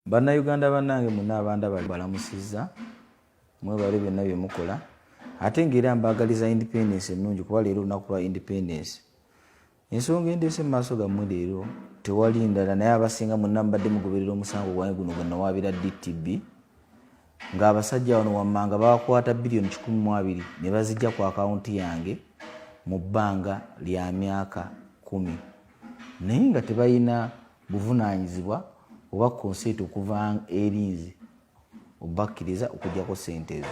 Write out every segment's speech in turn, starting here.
Bannayuganda bannange muna abanda bali balamusizza mwebale byonna bye mukola ate ng'era mbagaliza independence ennungi kuba leero lunaku lwa independence. Ensonga endeese mu maaso gammwe leero tewali ndala naye abasinga muna mbadde mugoberera omusango gwange guno gwe nawaabira DTB ng'abasajja wano wammanga bakwata bilioni 12 ne bazijja ku akawunti yange mu bbanga lya myaka 10 naye nga tebalina buvunaanyizibwa oba konsent okuva erinzi obakkiriza okujjako sente ezo.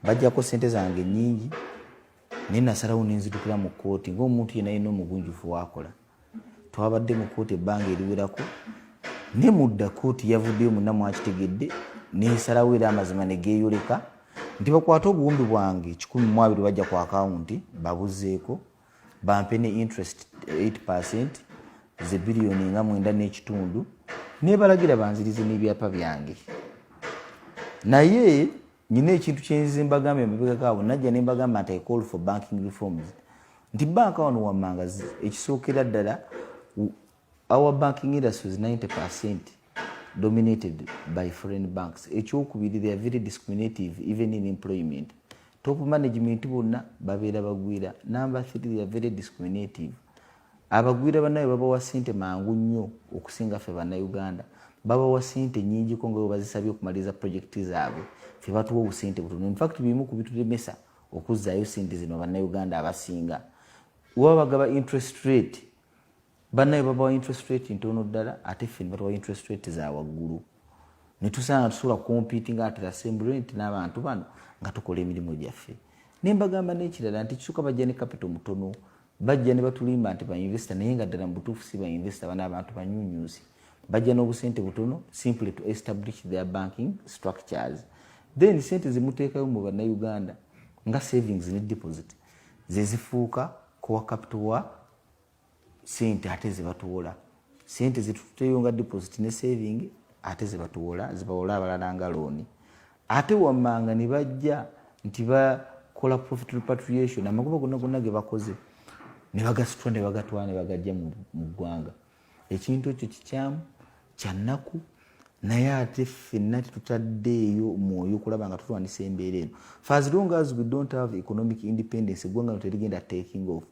Bajjako sente zange nnyingi naye nasalawo nenzidukira mu kkooti ng'omuntu yenna yenna omugunjufu waakola. Twabadde mu kkooti ebbanga eriwerako ne mudda kkooti yavuddeyo munna mwakitegedde nesalawo era amazima ne geeyoleka nti bakwate obuwumbi bwange 12 bajja ku akawunti babuzeeko bampe ne interest 8% ze biliyoni nga 9.5 nebalagira banzirize n'ebyapa byange. Naye nyina ekintu kyenzize mbagambye emabega gaabo najja ne mbagamba nti I call for banking reforms nti banka wano wammanga ekisookera ddala our banking industry is 90% dominated by foreign banks. Ekyokubiri they are very discriminative even in employment. Top management bonna babeera bagwira. Number 3 they are very discriminative. Abagwira banaye babawa ssente mangu nnyo okusinga ffe bannayuganda. Babawa ssente nnyingi ko nga bazisabye okumaliza projekiti zaabwe. Ffe batuwa obusente butono. In fact bimu ku bitulemesa okuzzaayo ssente zino bannayuganda abasinga. Waba bagaba interest rate banaye babawa interest rate ntono ddala ate ffe batuwa interest rate za waggulu. Ne tusanga tusobola competing at the same rate n'abantu bano nga tukola emirimu gyaffe. Ne mbagamba n'ekirala nti kisuka bajja ne capital mutono. Bajja ne batulimba nti ba investor naye nga ddala mu butuufu si ba investor bana abantu banyunyuzi. Bajja n'obusente butono simply to establish their banking structures. Then sente zimuteekayo mu bannayuganda nga savings ne deposit zezifuuka kuwa capital wa sente ate zebatuwola. Sente zituteyo nga deposit ne saving ate zebatuwola zibawola abalala nga looni. Ate wammanga ne bajja nti bakola profit repatriation amagoba gonna ge bakoze ne bagasitwa ne bagatwala ne bagajja mu ggwanga. Ekintu ekyo kikyamu kyannaku naye ate ffenna tetutaddeeyo mwoyo okulaba nga tutwandisa embeera eno. For as long as we don't have economic independence eggwanga terigenda taking off.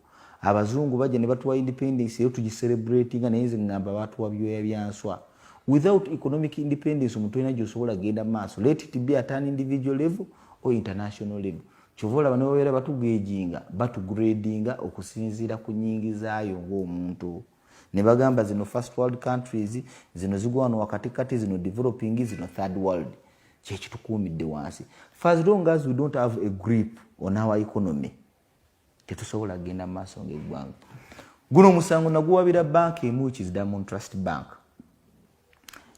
Abazungu bajja ne batuwa independence eyo tugicelebratinga naye nze ngamba batuwa byoya byanswa. Without economic independence omuntu olina gy'osobola genda maaso. Let it be at an individual level or international level. Chovola bano babeera batugejinga batugradinga okusinziira ku nnyingi zaayo ng'omuntu. Ne bagamba zino first world countries zino zigwa wano wakati zino developing zino third world. Kyekitukuumidde wansi. For as long as we don't have a grip on our economy tetusobola genda maaso ng'eggwanga. Guno omusango naguwabira banka emu which is Diamond Trust Bank.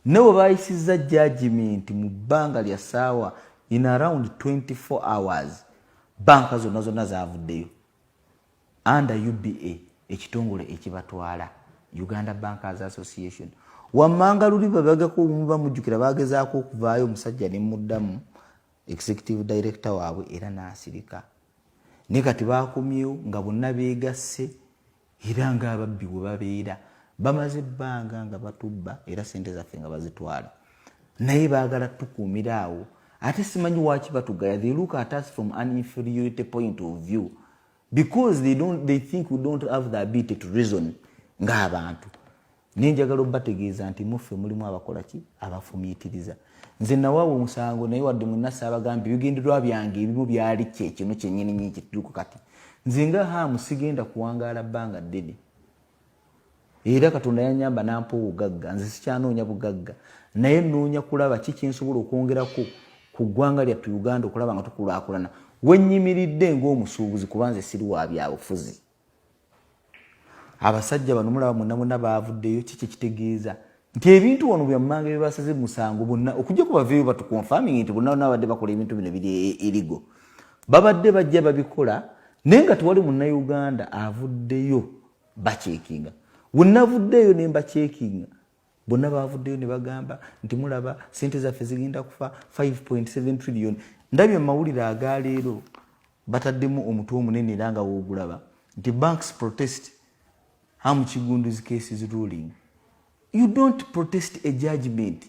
Nebo bayisizza judgment mu bbanga lya ssaawa in around 24 hours. Banka zonna zaavuddeyo under UBA ekitongole ekibatwala Uganda Bankers Association. Wammanga luli babagako omuba mujjukira bagezaako okuvaayo omusajja ne muddamu executive director waabwe era n'asirika. Ne kati baakomyewo nga bonna beegasse era ng'ababbi bwe babeera bamaze ebbanga nga batubba era sente zaffe nga bazitwala. Naye baagala tukuumira awo. Ate simanyi waki batugaya. They look at us from an inferiority point of view because they think we don't have the ability to reason ng'abantu. Nenjagala obategeeza nti muffe mulimu abakola ki abafumiitiriza. Nze nawaawo omusango naye wadde mwenna saabagambye ebigendererwa byange ebimu byali kino kyennyini kituuko kati. Nze nga haamu sigenda kuwangaala bbanga ddene. Era Katonda yanyamba nampa obugagga nze sikyanoonya bugagga naye nnoonya kulaba kiki nsobola okwongerako ku ggwanga lyattu Uganda okulaba nga tukulaakulana. Wennyimiridde ng'omusuubuzi kuba nze siri wa byabufuzi. Abasajja bano mulaba monna baavuddeyo kiki kitegeeza nti ebintu wano byammanga bye basaze musango bonna okujja kubaveeyo batukonfirming nti bonna nabadde bakola ebintu bino biri irigo. Babadde bajja babikola naye nga tewali munnayuganda avuddeyo bacekinga. Wennavuddeyo ne mbacekinga bonna baavuddeyo ne bagamba nti mulaba sente zaffe zigenda kufa 5.7 trillion. Ndabye mawulire agaleero bataddemu omutwe omunene era nga woogulaba nti banks protest Hamuchigundu's case is ruling. You don't protest a judgment.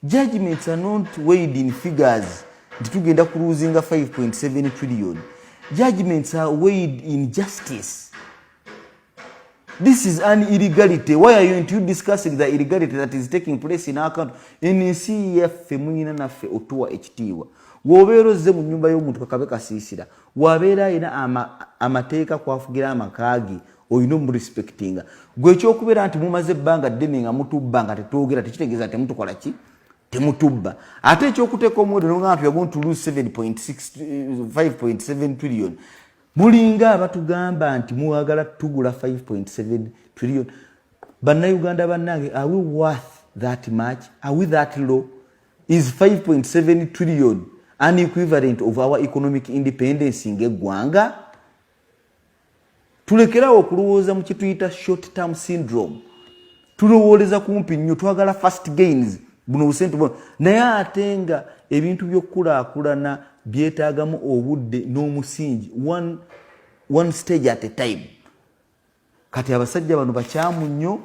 Judgments are not weighed in figures. Tugenda cruising 5.7 trillion. Judgments are weighed in justice. This is an illegality. Why are you discussing the illegality that is taking place in our country? NCF mwina naffe otuwa ekitiibwa. Wobeera ozze mu nnyumba y'omuntu kakabe kasiisira. Wabeera ina amateeka kwafugira amakaagi oyina omurespectinga. Gwe ekyokubeera nti mumaze ebbanga ddene nga mutubba nga tetwogera tekitegeeza temutukola ki? Temutubba. Ate ekyokuteeka omwoyo nga nti going to lose 5.7 trillion. Mulinga abatugamba nti muwagala tugula 5.7 trillion. Bannayuganda bannange, are we worth that much? Are we that low? Is 5.7 trillion an equivalent of our economic independence ng'eggwanga? Tulekerawo okulowooza mu kituyita short term syndrome. Tulowooleza kumpi nnyo, twagala fast gains. Buno busente buno. Naye ate nga ebintu by'okkulaakulana byetaagamu obudde n'omusingi one stage at a time. Kati abasajja bano bakyamu nnyo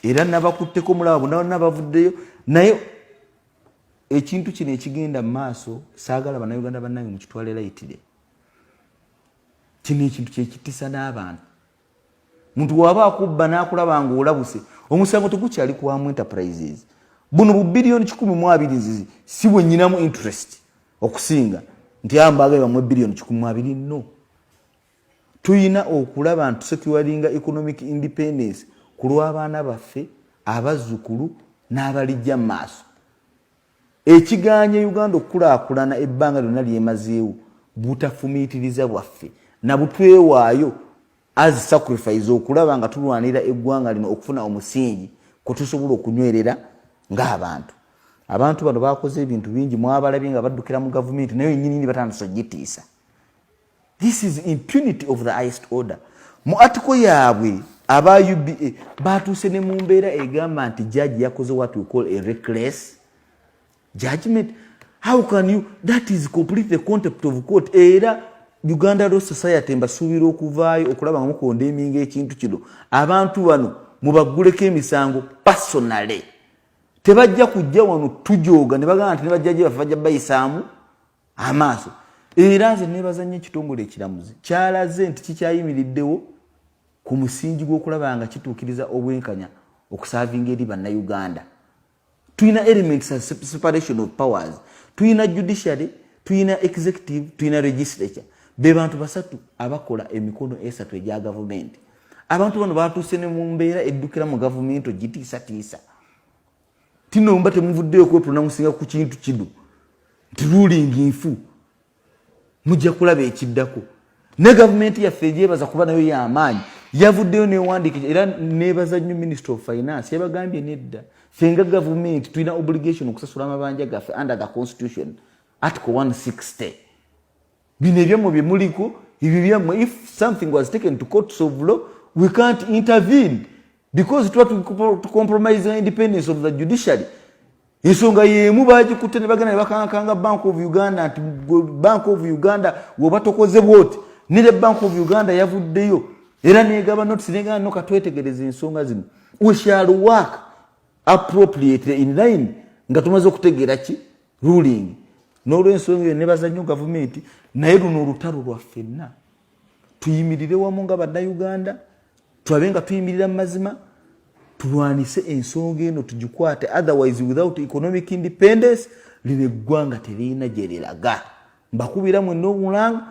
era nabakutteko mulaba nabavuddeyo, naye ekintu kino ekigenda mu maaso saagala bannayuganda bannange mukitwale layitire. Kino ekintu kyekitisa n'abantu. Muntu waba akubba n'akulaba ng'olabuse, omusango tegukyali ku Wamu Enterprises. Buno bu billion 12 si bwe nnyinamu interest okusinga nti ambaga bamwe billion 12 no. Tuyina okulaba nti securinga economic independence ku lw'abaana baffe, abazzukulu n'abalijja mu maaso. Ekiganye Uganda okukulaakulana ebbanga lyonna lyemazeewo butafumiitiriza bwaffe na butwewaayo as sacrifice okulaba nga tulwanira eggwanga lino okufuna omusingi kwe tusobola okunywerera ng'abantu. Abantu bano bakoze ebintu bingi, mwabalabye nga baddukira mu gavumenti naye nnyini batandise ogitiisa. This is impunity of the highest order. Mu article yaabwe aba UBA batuuse ne mu mbeera egamba nti judge yakoze what we call a reckless judgment. How can you? That is completely the concept of court. Era Uganda Law Society mbasuubira okuvaayo okulaba nga mukondeminga ekintu kino. Abantu bano mubaguleko emisango personally. Tebajja kujja wano tujooga ne bagamba nti ne bajjaje baffe bajja bayisaamu amaaso. Era nze nebaza nnyo ekitongole ekiramuzi kyalaze nti kikyayimiriddewo ku musingi gw'okulaba nga kituukiriza obwenkanya okusavinga eri bannayuganda. Tuyina elements of separation of powers. Tuyina judiciary, tuyina executive, tuyina legislature. Be bantu basatu abakola emikono esatu egya gavumenti. Abantu bano batuuse ne mu mbeera eddukira mu gavumenti ogitiisatiisa. Tino mbate muvuddeyo kwepronouncinga ku kintu kidu nti ruling nfu mujja kulaba ekiddako. Ne gavumenti yaffe gyebaza kuba nayo y'amaanyi yavuddeyo newandiika era nebaza nnyo Minister of Finance yabagambye nedda fenga gavumenti tulina obligation okusasula amabanja gaffe under the constitution article 160. Bino ebyamwe bye muliko ibyo byamwe, if something was taken to courts of law we can't intervene because it was to compromise the independence of the judiciary. Ensonga yemu bagikutte ne bagana ne bakankanga Bank of Uganda nti Bank of Uganda woba tokoze bwoti ne the Bank of Uganda yavuddeyo era negaba notice negana no katwetegereza ensonga zino. We shall work appropriately in line nga tumaze okutegeera ki ruling. N'olw'ensonga ne bazannyo gavumenti naye luno olutalo lwaffenna tuyimirire wamu nga bannayuganda tulabe nga tuyimirira mu mazima tulwanise ensonga eno tugikwate, otherwise without economic independence lino eggwanga terina gye liraga. Mbakubira mwenna obulanga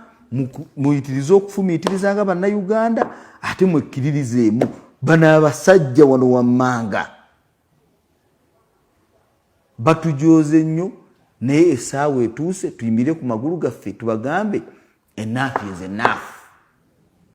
muyitirize okufumiitiriza nga bannayuganda ate mwekkiririzeemu bano abasajja wano wammanga batujooze nnyo naye essaawa etuuse tuyimire ku magulu gaffe tubagambe enough is enough.